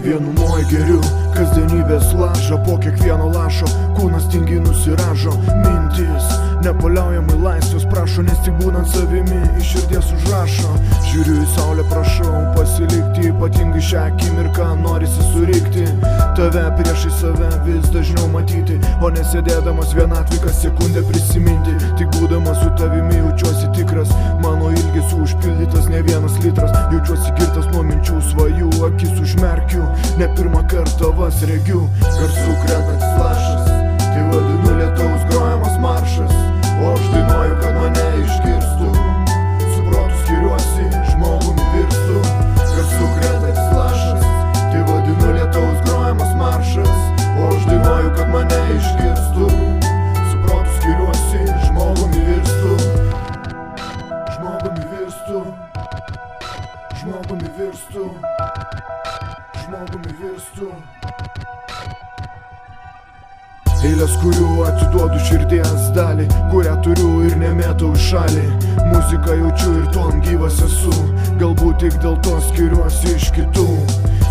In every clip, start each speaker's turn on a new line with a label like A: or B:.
A: Vienumoj geriu kasdienybės lašą, po kiekvieno lašo kūnas tingiai nusiražo. Mintis nepaliaujamai laisvės prašo, nes tik būnant savimi iš širdies užrašo. Žiūriu į saulę, prašau pasilikti, ypatingai šią akimirką norisi surikti. Tave priešai save vis dažniau matyti, o nesėdėdamas vienatvį kas sekundę prisiminti. Tik būdamas su tavimi jaučiuosi tikras, mano ilgesių užpildytas ne vienas litras. Jaučiuosi girtas nuo minčių svajų, akis užmerkiu, ne pirmą kartą vas regiu. Garsų krentantis lašas, tai vadinu lietaus grojamas maršas, o aš dainuoju, kad mane išgirstų. Su protu skiriuosi, žmogumi virstu. Garsų krentantis lašas, tai vadinu lietaus grojamas maršas, o aš dainuoju, kad mane išgirstų. Su protu skiriuosi, žmogumi virstu. Žmogumi virstu. Žmogumi virstu. Žmogumi virstu. Eilės, kurių atiduodu širdies dalį, kurią turiu ir nemėtau į šalį. Muziką jaučiu ir tuom gyvas esu, galbūt tik dėl to skiriuosi iš kitų.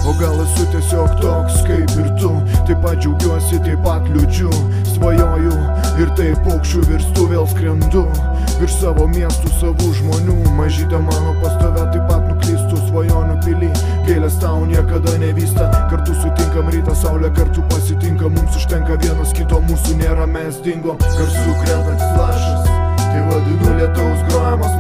A: O gal esu tiesiog toks kaip ir tu, taip pat džiaugiuosi, taip pat liūdžiu. Svajoju ir taip paukščių virstu, vėl skrendu virš savo miestų, savų žmonių. Mažytė mano pastovė taip pat nuklystų svajonių pily. Gėlės tau niekada nevysta, kartu sutinkam rytą, saulė kartu pasitinka. Mums užtenka vienas kito, mūsų nėra, mes dingom. Garsų krentantis lašas, tai vadinu lietaus grojamas